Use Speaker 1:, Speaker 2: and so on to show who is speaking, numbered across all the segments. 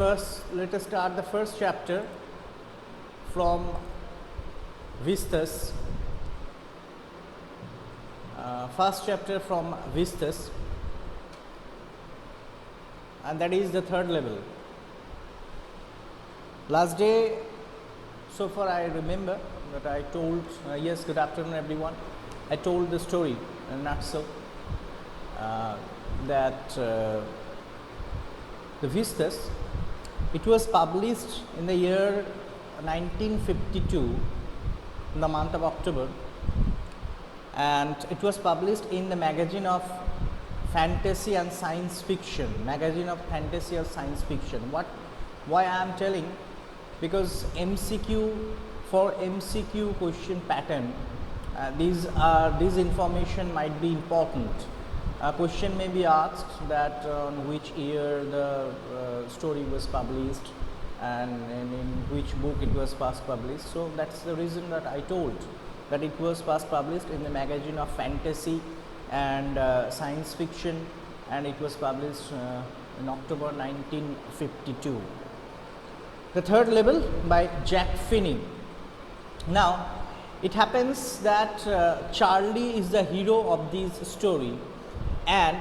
Speaker 1: First, let us start the first chapter from Vistas. First chapter from Vistas, and that is the third level. Last day, so far I remember that I told, yes, good afternoon everyone. I told the story in a nutshell that the Vistas, it was published in the year 1952 in the month of October, and it was published in the magazine of fantasy and science fiction, magazine of fantasy or science fiction. Why I am telling? Because for MCQ question pattern, this information might be important. A question may be asked that on which year the story was published and in which book it was first published. So that's the reason that I told that it was first published in the magazine of fantasy and science fiction, and it was published in October 1952. The third level by Jack Finney. Now it happens that Charlie is the hero of this story, and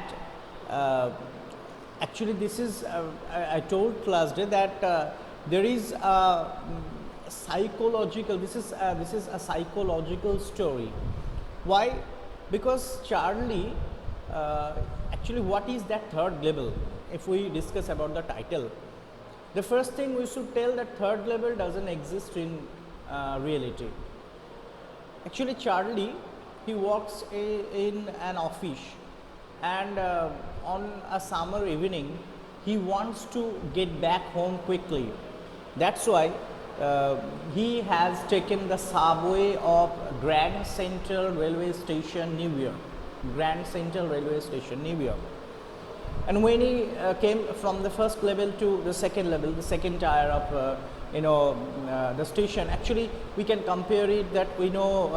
Speaker 1: actually this is I told last day that there is a psychological, this is a psychological story. Why? Because Charlie, actually what is that third level? If we discuss about the title, the first thing we should tell that third level doesn't exist in reality. Actually Charlie, he works in an office, and on a summer evening he wants to get back home quickly. That's why he has taken the subway of Grand Central Railway Station, New York. Grand Central Railway Station, New York. And when he came from the first level to the second level, the second tier of the station, actually we can compare it that we know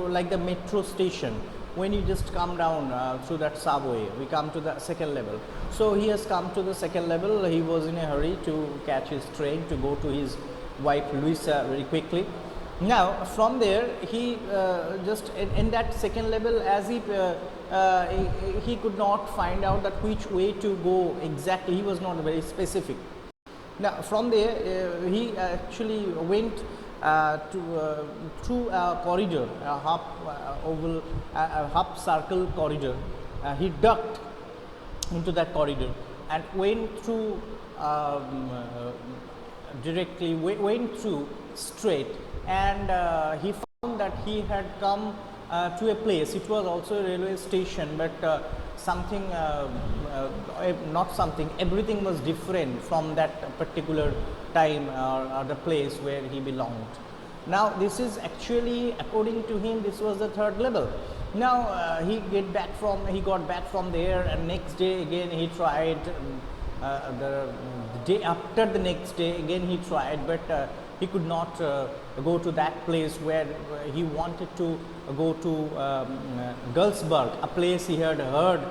Speaker 1: like the metro station. When you just come down through that subway, we come to the second level. So he has come to the second level. He was in a hurry to catch his train to go to his wife Louisa very quickly. Now from there he just in that second level, as he could not find out that which way to go exactly. He was not very specific. Now from there he actually went through a corridor, a half circle corridor. He ducked into that corridor and went through directly, went through straight, and he found that he had come to a place. It was also a railway station, but everything was different from that particular time or the place where he belonged. Now this is actually, according to him, this was the third level. Now he got back from there, and next day again he tried. The day after the next day again he tried, but he could not go to that place where he wanted to go to Gulsberg, a place he had heard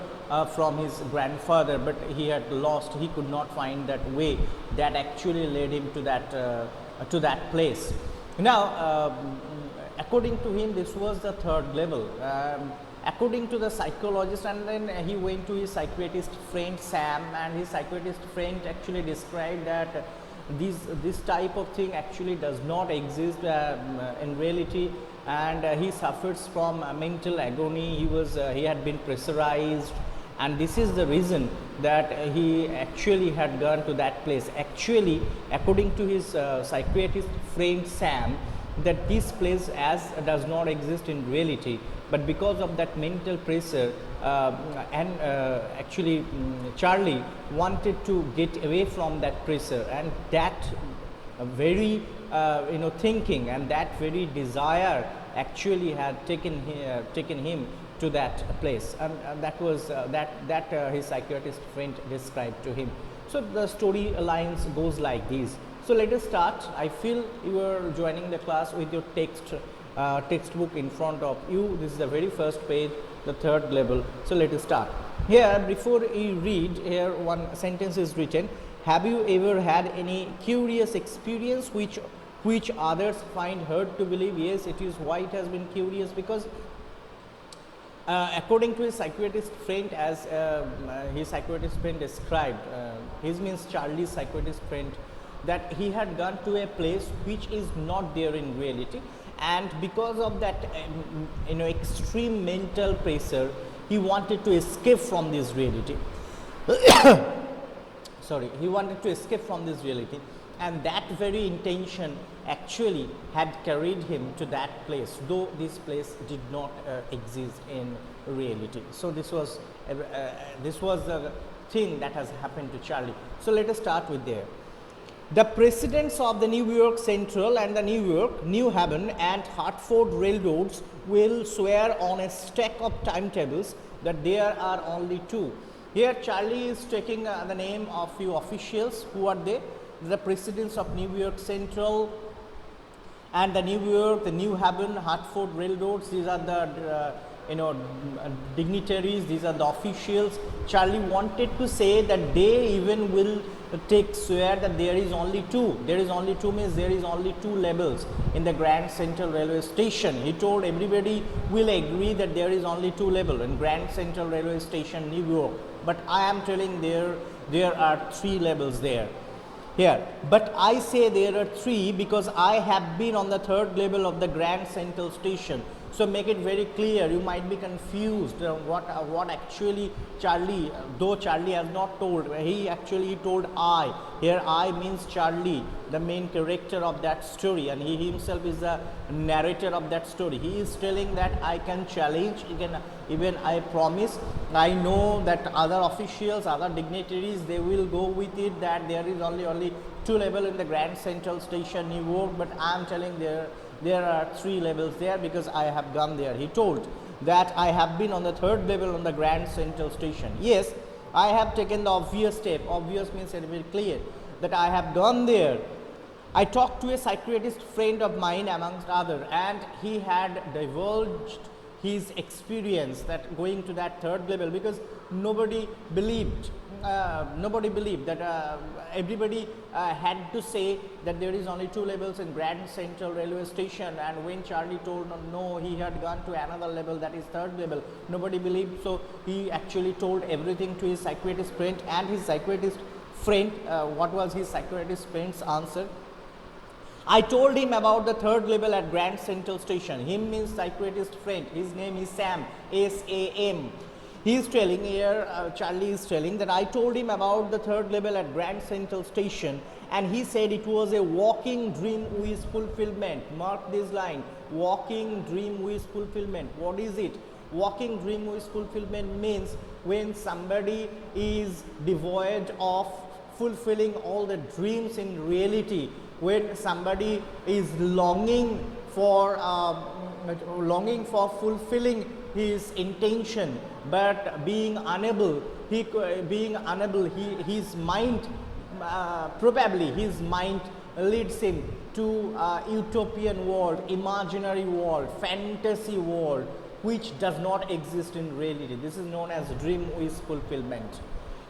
Speaker 1: from his grandfather, but he had lost. He could not find that way that actually led him to that place. Now according to him, this was the third level. According to the psychologist, and then he went to his psychiatrist friend Sam, and his psychiatrist friend actually described that this type of thing actually does not exist in reality, and he suffers from mental agony. He had been pressurized, and this is the reason that he actually had gone to that place. Actually, according to his psychiatrist friend Sam, that this place does not exist in reality, but because of that mental pressure, actually Charlie wanted to get away from that pressure, and that very thinking and that very desire actually had taken him to that place, and that was his psychiatrist friend described to him. So the story lines goes like this. So let us start. I feel you are joining the class with your textbook in front of you. This is the very first page, the third level. So let us start. Here, before you read, here one sentence is written: have you ever had any curious experience which others find hard to believe? Yes, it is. Why it has been curious? Because according to his psychiatrist friend, as his psychiatrist friend described, his means Charlie's psychiatrist friend, that he had gone to a place which is not there in reality, and because of that extreme mental pressure, he wanted to escape from this reality. Sorry, he wanted to escape from this reality, and that very intention actually had carried him to that place, though this place did not exist in reality. So this was the thing that has happened to Charlie. So let us start with there. The presidents of the New York Central and the New York, New Haven and Hartford railroads will swear on a stack of timetables that there are only two. Here Charlie is taking the name of few officials. Who are they? The presidents of New York Central and the New York, the New Haven, Hartford railroads. These are the dignitaries, these are the officials. Charlie wanted to say that they even will swear that there is only two. There is only two means there is only two levels in the Grand Central Railway Station. He told everybody will agree that there is only two levels in Grand Central Railway Station, New York. But I am telling there are three levels there. Here, but I say there are three because I have been on the third level of the Grand Central Station. So make it very clear. You might be confused what actually Charlie, though Charlie has not told, he actually told I. Here I means Charlie, the main character of that story, and he himself is the narrator of that story. He is telling that I can challenge, even I promise. I know that other officials, other dignitaries, they will go with it that there is only two levels in the Grand Central Station, New York, but I am telling there are three levels there because I have gone there. He told that I have been on the third level on the Grand Central Station. Yes, I have taken the obvious step. Obvious means it very clear that I have gone there. I talked to a psychiatrist friend of mine amongst others, and he had divulged his experience that going to that third level, because nobody believed that everybody had to say that there is only two levels in Grand Central Railway Station, and when Charlie told no, he had gone to another level, that is third level, nobody believed. So he actually told everything to his psychiatrist friend, and his psychiatrist friend, what was his psychiatrist friend's answer? I told him about the third level at Grand Central Station. Him means psychiatrist friend. His name is Sam, S-A-M. He is telling here, Charlie is telling that I told him about the third level at Grand Central Station, and he said it was a walking dream with fulfillment. Mark this line, walking dream with fulfillment. What is it? Walking dream with fulfillment means when somebody is devoid of fulfilling all the dreams in reality, when somebody is longing for fulfilling his intention, but being unable, his mind, probably his mind leads him to utopian world, imaginary world, fantasy world, which does not exist in reality. This is known as dream wish fulfillment.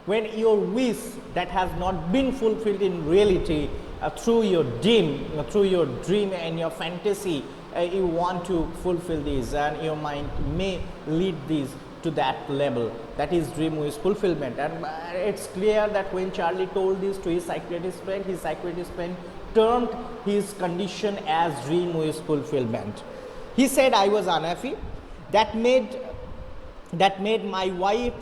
Speaker 1: When your wish that has not been fulfilled in reality, through your dream and your fantasy, you want to fulfill this, and your mind may lead this to that level. That is dream wish fulfillment. And it's clear that when Charlie told this to his psychiatrist friend termed his condition as dream wish fulfillment. He said, I was unhappy. That made my wife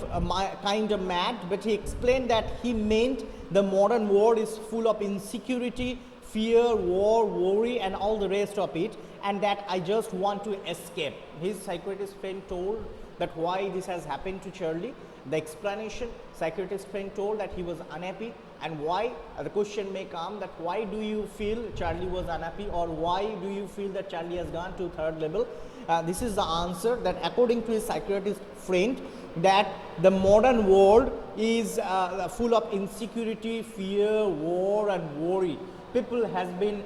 Speaker 1: kind of mad, but he explained that he meant the modern world is full of insecurity, fear, war, worry, and all the rest of it, and that I just want to escape. His psychiatrist friend told that why this has happened to Charlie. The explanation, psychiatrist friend told that he was unhappy, and why, the question may come that why do you feel Charlie was unhappy, or why do you feel that Charlie has gone to third level? This is the answer, that according to his psychiatrist friend, that the modern world is full of insecurity, fear, war, and worry. People has been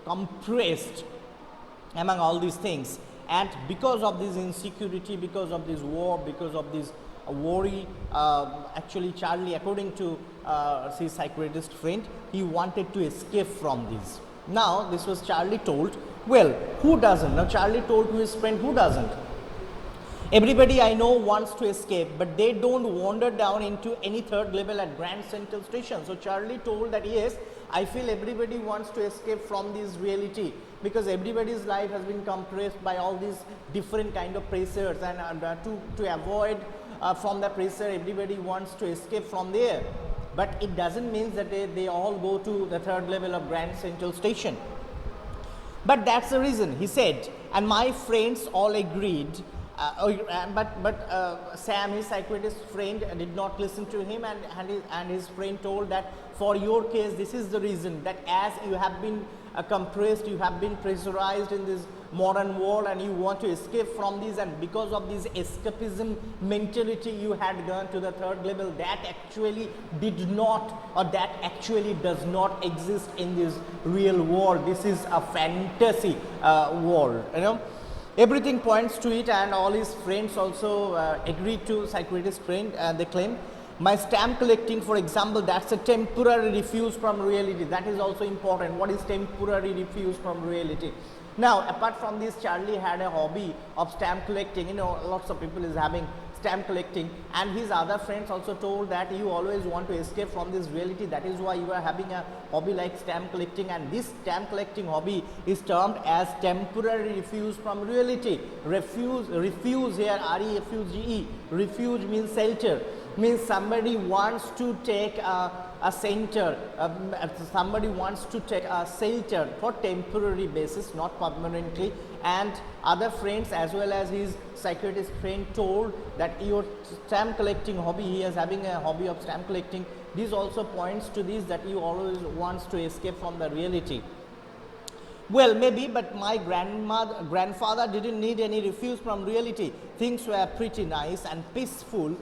Speaker 1: compressed among all these things, and because of this insecurity, because of this war, because of this worry. Actually, Charlie, according to his psychiatrist friend, he wanted to escape from this. Now, this was Charlie told. Well, who doesn't? Now, Charlie told to his friend, who doesn't? Everybody I know wants to escape, but they don't wander down into any third level at Grand Central Station. So Charlie told that yes, I feel everybody wants to escape from this reality, because everybody's life has been compressed by all these different kind of pressures, and to avoid from the pressure, everybody wants to escape from there. But it doesn't mean that they all go to the third level of Grand Central Station. But that's the reason, he said, and my friends all agreed. But Sam, his psychiatrist friend, did not listen to him, and his friend told that for your case, this is the reason, that as you have been compressed, you have been pressurized in this modern world, and you want to escape from this, and because of this escapism mentality, you had gone to the third level. That actually did not, or that actually does not exist in this real world. This is a fantasy world, you know. Everything points to it, and all his friends also agreed to psychiatrist friend. They claim, my stamp collecting, for example, that's a temporary refuge from reality. That is also important. What is temporary refuge from reality? Now, apart from this, Charlie had a hobby of stamp collecting. You know, lots of people is having stamp collecting, and his other friends also told that you always want to escape from this reality. That is why you are having a hobby like stamp collecting, and this stamp collecting hobby is termed as temporary refuge from reality. Refuge here, R-E-F-U-G-E. Refuge means shelter, means somebody wants to take a center, somebody wants to take a shelter for temporary basis, not permanently. And other friends as well as his psychiatrist friend told that your stamp collecting hobby, he is having a hobby of stamp collecting. This also points to this, that you always wants to escape from the reality. Well, maybe, but my grandfather didn't need any refuge from reality. Things were pretty nice and peaceful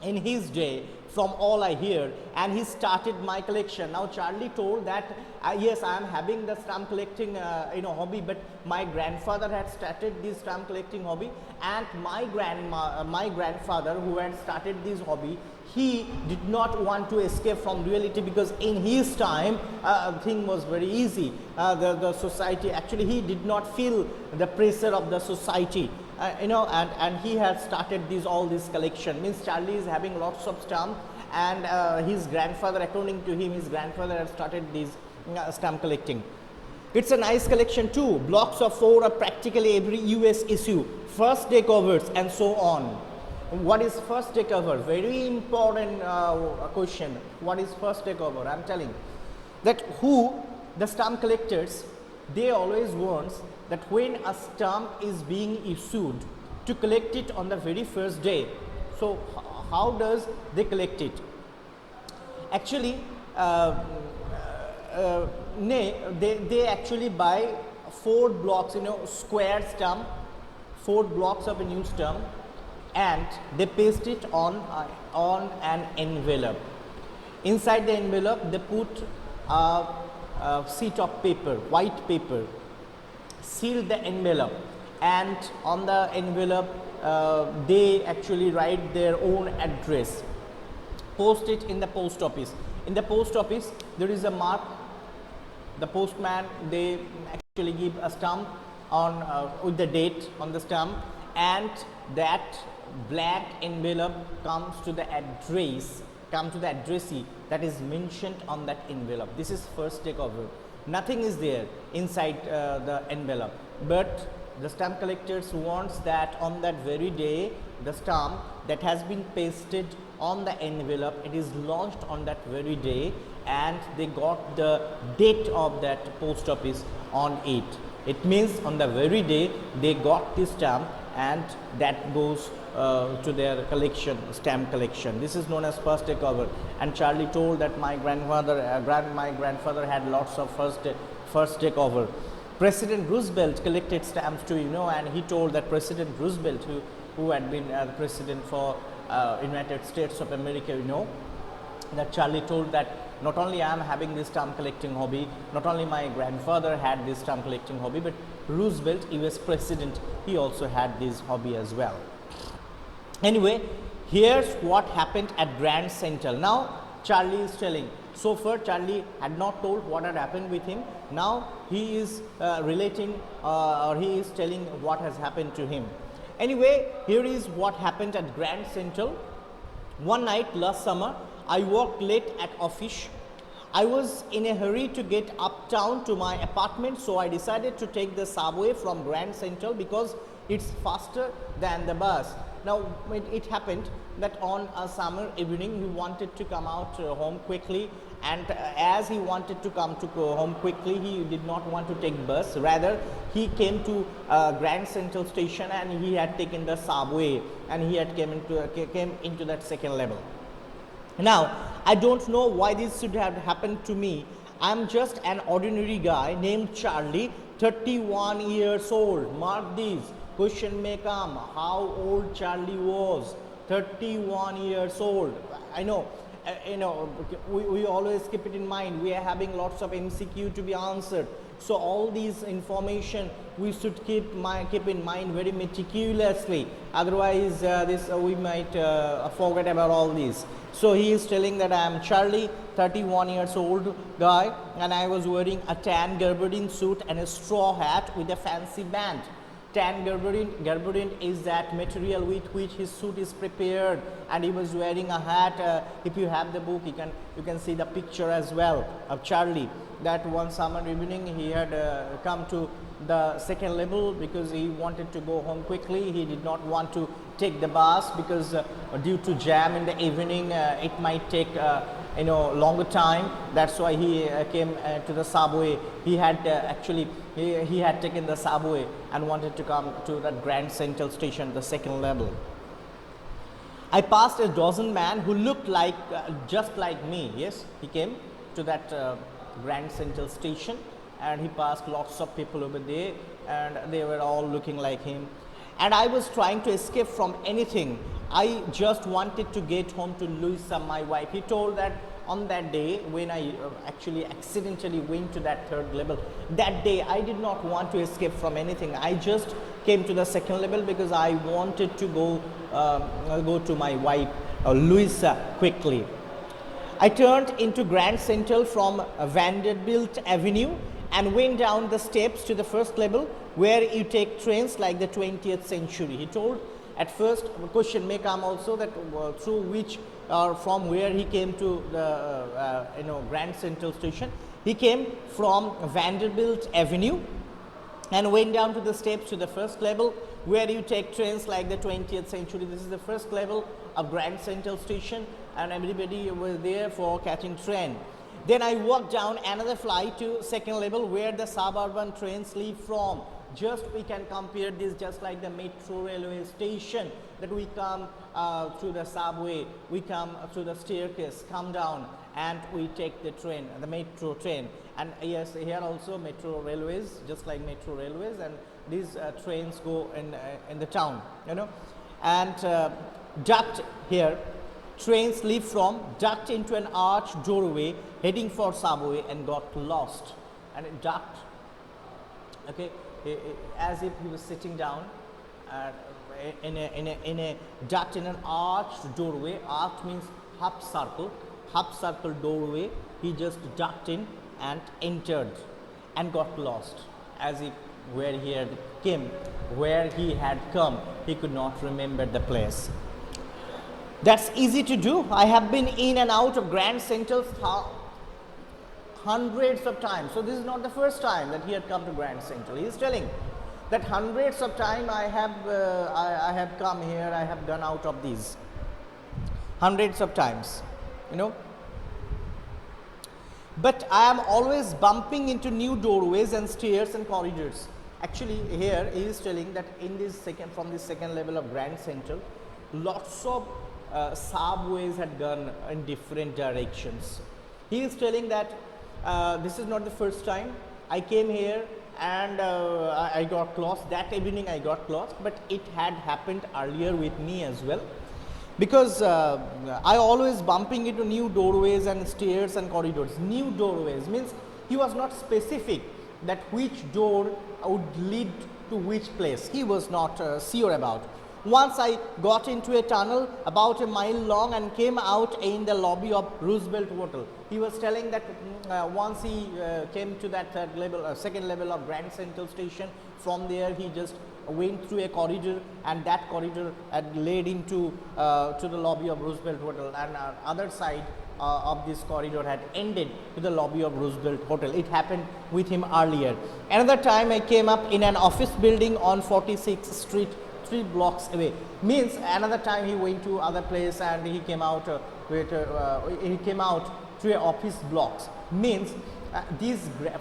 Speaker 1: in his day, from all I hear, and he started my collection. Now Charlie told that yes, I am having the stamp collecting hobby, but my grandfather had started this stamp collecting hobby, and my grandfather who had started this hobby, he did not want to escape from reality, because in his time thing was very easy. The society, actually he did not feel the pressure of the society. And he has started all this collection. Means Charlie is having lots of stamp, and his grandfather, according to him, his grandfather had started this stamp collecting. It's a nice collection too. Blocks of 4 of practically every US issue, first day covers, and so on. What is first day cover? Very important question. What is first day cover? I'm telling that the stamp collectors, they always want that when a stamp is being issued, to collect it on the very first day. So how does they collect it? Actually, they actually buy 4 blocks, square stamp, 4 blocks of a new stamp, and they paste it on an envelope. Inside the envelope, they put a sheet of paper, white paper, seal the envelope, and on the envelope they actually write their own address, post it in the post office. In the post office there is a mark. The postman, they actually give a stamp on with the date on the stamp, and that black envelope comes to the addressee that is mentioned on that envelope. This is first takeover. Nothing is there inside the envelope, but the stamp collectors wants that on that very day, the stamp that has been pasted on the envelope, it is launched on that very day, and they got the date of that post office on it. It means on the very day they got this stamp, and that goes to their collection, stamp collection. This is known as first takeover. And Charlie told that my grandfather had lots of first takeover. President Roosevelt collected stamps too, and he told that President Roosevelt, who had been the president for United States of America, that Charlie told that not only I am having this stamp collecting hobby, not only my grandfather had this stamp collecting hobby, but Roosevelt, US president, he also had this hobby as well. Anyway, here's what happened at Grand Central. Now Charlie is telling. So far Charlie had not told what had happened with him. Now he is relating or he is telling what has happened to him. Anyway, here is what happened at Grand Central. One night last summer, I worked late at office. I was in a hurry to get uptown to my apartment, so I decided to take the subway from Grand Central because it's faster than the bus. Now it happened that on a summer evening he wanted to come out home quickly, and as he wanted to come to home quickly, he did not want to take bus. Rather, he came to Grand Central station and he had taken the subway, and he had came into that second level. Now, I don't know why this should have happened to me. I'm just an ordinary guy named Charlie, 31 years old. Mark this. Question may come, how old Charlie was. 31 years old. I know, we always keep it in mind. We are having lots of MCQ to be answered. So all these information we should keep in mind very meticulously. Otherwise, we might forget about all these. So he is telling that I am Charlie, 31 years old guy, and I was wearing a tan gabardine suit and a straw hat with a fancy band. Tan gabardine is that material with which his suit is prepared, and he was wearing a hat. If you have the book, you can see the picture as well of Charlie. That one summer evening he had come to the second level because he wanted to go home quickly. He did not want to take the bus because due to jam in the evening it might take longer time. That's why he came to the subway. He had he had taken the subway and wanted to come to that Grand Central station, the second level. I passed a dozen men who looked like just like me. Yes, he came to that Grand Central station, and he passed lots of people over there, and they were all looking like him. And I was trying to escape from anything. I just wanted to get home to Louisa, my wife. He told that on that day when I actually accidentally went to that third level, that day I did not want to escape from anything. I just came to the second level because I wanted to go to my wife, Louisa, quickly. I turned into Grand Central from Vanderbilt Avenue and went down the steps to the first level where you take trains like the 20th century. He told at first, the question may come also that through which or from where he came to the Grand Central station. He came from Vanderbilt Avenue and went down to the steps to the first level where you take trains like the 20th century. This is the first level of Grand Central station, and everybody was there for catching train. Then I walked down another flight to second level where the suburban trains leave from. Just we can compare this just like the metro railway station, that we come through the subway, we come through the staircase, come down, and we take the train, the metro train. And yes, here also metro railways, just like metro railways, and these trains go in the town, and duct here. Trains leave from, ducked into an arched doorway heading for subway and got lost. And it ducked, okay, as if he was sitting down in a duct in an arched doorway. Arch means half circle doorway. He just ducked in and entered and got lost, as if where he had come, he could not remember the place. That's easy to do. I have been in and out of Grand Central hundreds of times. So this is not the first time that he had come to Grand Central. He is telling that hundreds of times I have come here, I have gone out of these. Hundreds of times, But I am always bumping into new doorways and stairs and corridors. Actually, here he is telling that from this second level of Grand Central, lots of subways had gone in different directions. He is telling that this is not the first time I came here and I got lost. That evening I got lost, but it had happened earlier with me as well, because I always bumping into new doorways and stairs and corridors. New doorways means he was not specific that which door would lead to which place. He was not sure about. Once I got into a tunnel about a mile long and came out in the lobby of Roosevelt Hotel. He was telling that once he came to that second level of Grand Central Station, from there he just went through a corridor, and that corridor had led into to the lobby of Roosevelt Hotel, and other side of this corridor had ended to the lobby of Roosevelt Hotel. It happened with him earlier. Another time I came up in an office building on 46th Street, 3 blocks away. Means another time he went to other place and he came out to a office blocks. Means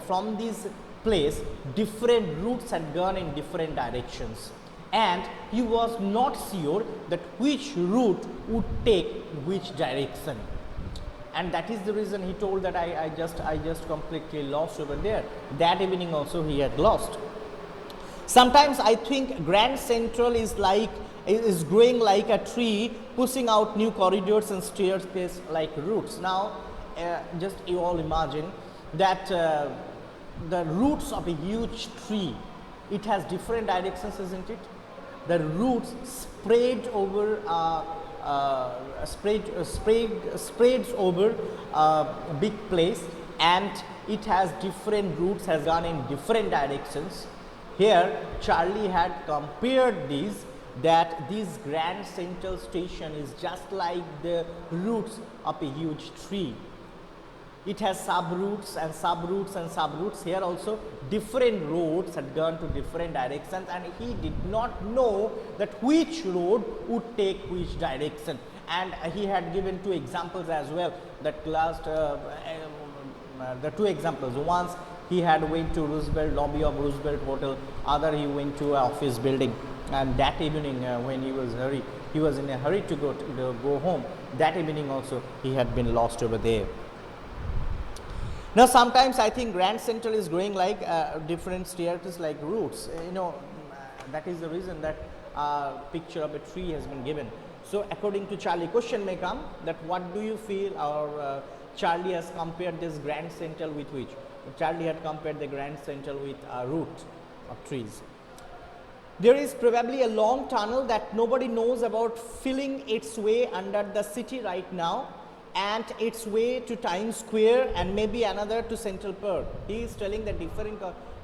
Speaker 1: from this place different routes had gone in different directions, and he was not sure that which route would take which direction. And that is the reason he told that I just completely lost over there. That evening also he had lost. Sometimes I think Grand Central is growing like a tree, pushing out new corridors and staircase like roots. Now just you all imagine that the roots of a huge tree, it has different directions, isn't it? The roots spread over spreads over a big place, and it has different roots, has gone in different directions. Here Charlie had compared these, that this Grand Central Station is just like the roots of a huge tree. It has sub-routes and sub-routes and sub-routes. Here also different roads had gone to different directions, and he did not know that which road would take which direction. And he had given 2 examples as well, that last the 2 examples. Once he had went to Roosevelt, lobby of Roosevelt Hotel, other he went to an office building, and that evening when he was in a hurry to go home. That evening also he had been lost over there. Now sometimes I think Grand Central is growing like different staircases like roots. That is the reason that picture of a tree has been given. So according to Charlie, question may come that what do you feel, or Charlie has compared this Grand Central with which? Charlie had compared the Grand Central with a root of trees. There is probably a long tunnel that nobody knows about, filling its way under the city right now, and its way to Times Square, and maybe another to Central Park. He is telling that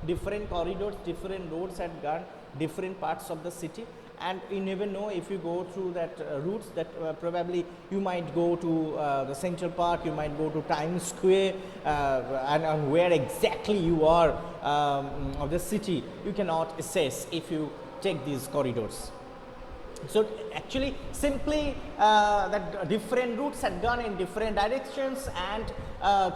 Speaker 1: different corridors, different roads had gone different parts of the city, and you never know if you go through that routes, that probably you might go to the Central Park, you might go to Times Square, and where exactly you are of the city you cannot assess if you take these corridors. So actually simply that different routes had gone in different directions, and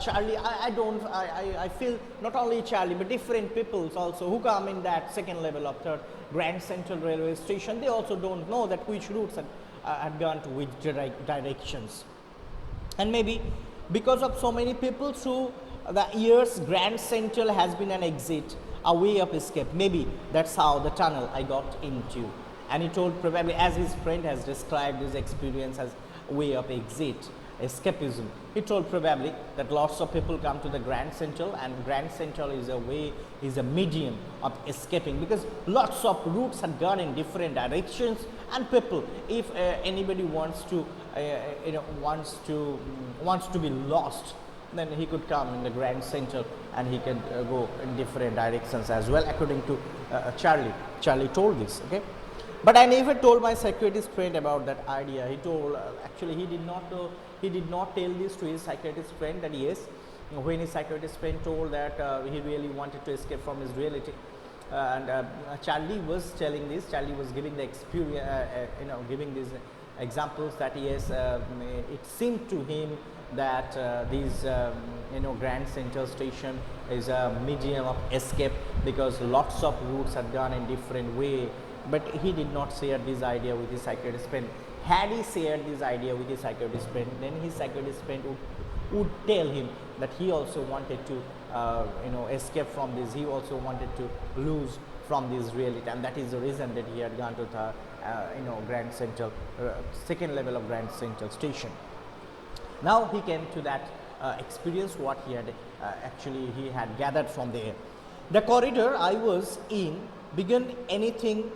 Speaker 1: Charlie, I feel not only Charlie but different peoples also who come in that second level of third Grand Central Railway Station, they also don't know that which routes had gone to which directions. And maybe because of so many people through the years, Grand Central has been an exit, a way of escape. Maybe that's how the tunnel I got into. And he told probably, as his friend has described his experience as a way of exit, escapism. He told probably that lots of people come to the Grand Central, and Grand Central is a way, is a medium of escaping, because lots of routes had gone in different directions, and people, if anybody wants to wants to be lost, then he could come in the Grand Central and he can go in different directions as well, according to Charlie. Charlie told this, okay. But I never told my psychiatrist friend about that idea. He told, actually he did not tell this to his psychiatrist friend, that yes, when his psychiatrist friend told that he really wanted to escape from his reality, and Charlie was telling this, Charlie was giving the experience, giving these examples, that yes, it seemed to him that this Grand Central Station is a medium of escape, because lots of routes had gone in different way. But he did not share this idea with his psychiatrist friend. Had he shared this idea with his psychiatrist friend, then his psychiatrist friend would tell him that he also wanted to escape from this, he also wanted to lose from this reality, and that is the reason that he had gone to the Grand Central, second level of Grand Central Station. Now he came to that experience, what he had he had gathered from there. The corridor I was in began angling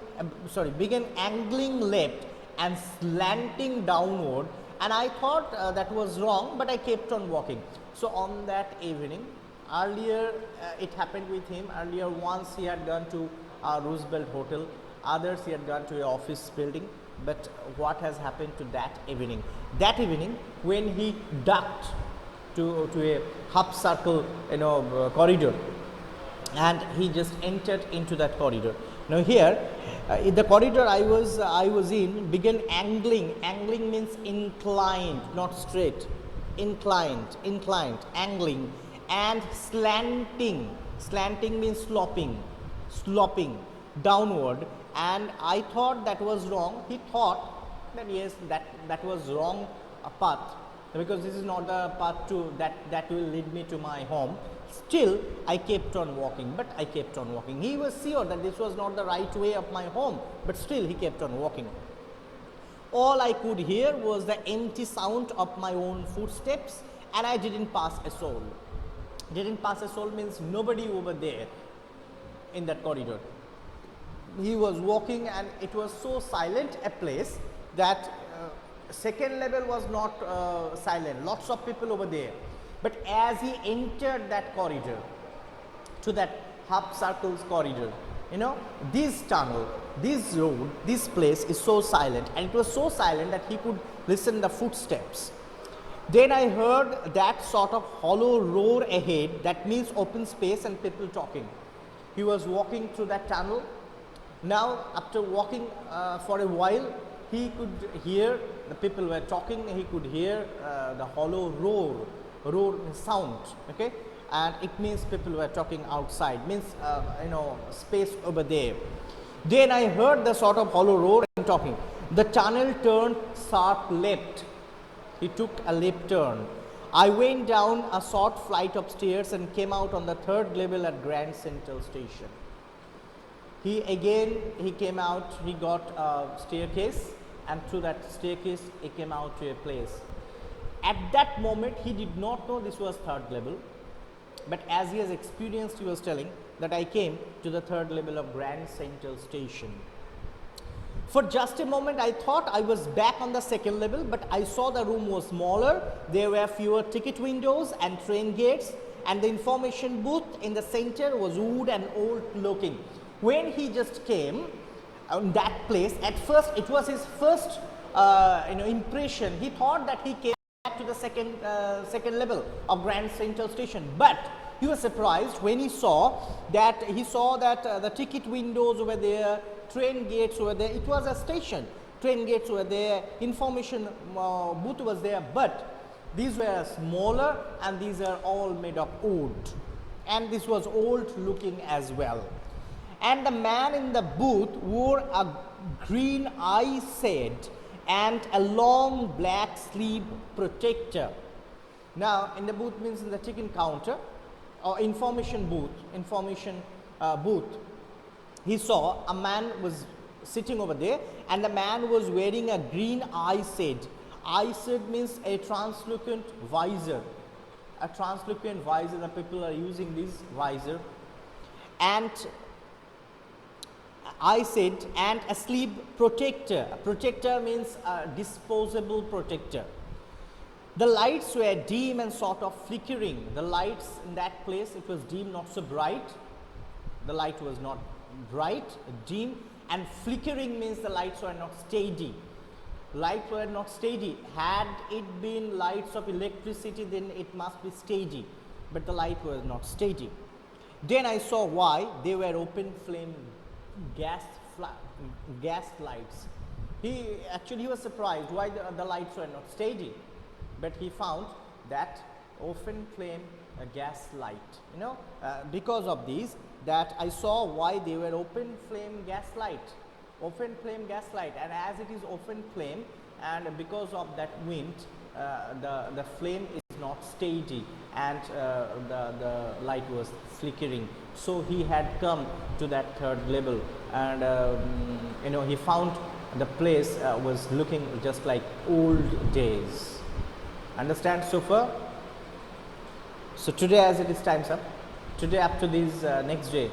Speaker 1: left and slanting downward, and I thought that was wrong, but I kept on walking. So on that evening, earlier it happened with him. Earlier once he had gone to Roosevelt Hotel, others he had gone to an office building. But what has happened to that evening? That evening, when he ducked to a half circle, corridor, and he just entered into that corridor. Now here, in the corridor I was in, began angling. Angling means inclined, not straight. Inclined, angling, and slanting. Slanting means sloping downward. And I thought that was wrong. He thought that yes, that was wrong path, because this is not the path that will lead me to my home. Still, I kept on walking, but I kept on walking. He was sure that this was not the right way of my home, but still he kept on walking. All I could hear was the empty sound of my own footsteps, and I didn't pass a soul. Didn't pass a soul means nobody over there in that corridor. He was walking, and it was so silent a place that second level was not silent. Lots of people over there. But as he entered that corridor, to that half circles corridor, this tunnel, this road, this place is so silent, and it was so silent that he could listen the footsteps. Then I heard that sort of hollow roar ahead. That means open space and people talking. He was walking through that tunnel. Now, after walking for a while, he could hear the people were talking. He could hear the hollow roar sound. Okay, and it means people were talking outside. Means space over there. Then I heard the sort of hollow roar and talking. The tunnel turned sharp left. He took a left turn. I went down a short flight of stairs and came out on the third level at Grand Central Station. He came out, he got a staircase, and through that staircase he came out to a place. At that moment he did not know this was third level, but as he has experienced, he was telling that I came to the third level of Grand Central Station. For just a moment I thought I was back on the second level, but I saw the room was smaller, there were fewer ticket windows and train gates, and the information booth in the center was wood and old looking. When he just came on that place, at first it was his first impression. He thought that he came back to the second level of Grand Central Station, but he was surprised when he saw that the ticket windows were there, train gates were there. It was a station. Train gates were there, information booth was there, but these were smaller and these are all made of wood, and this was old looking as well. And the man in the booth wore a green eye set and a long black sleeve protector. Now, in the booth means in the ticket counter or information booth, he saw a man was sitting over there, and the man was wearing a green eye set. Eye set means a translucent visor. A translucent visor, the people are using this visor. And I said, and a sleeve protector. A protector means a disposable protector. The lights were dim and sort of flickering. The lights in that place, it was dim, not so bright. The light was not bright, dim, and flickering means the lights were not steady. Lights were not steady. Had it been lights of electricity, then it must be steady, but the light was not steady. Then I saw why. They were open flame gas lights. He was surprised why the lights were not steady, but he found that open flame gas light. Because of these, that I saw why they were open flame gas light. Open flame gas light, and as it is open flame, and because of that wind, the flame is not steady, and the light was flickering. So he had come to that third level, and he found the place was looking just like old days. Understand so far? So today, as it is time's up, today after this next day,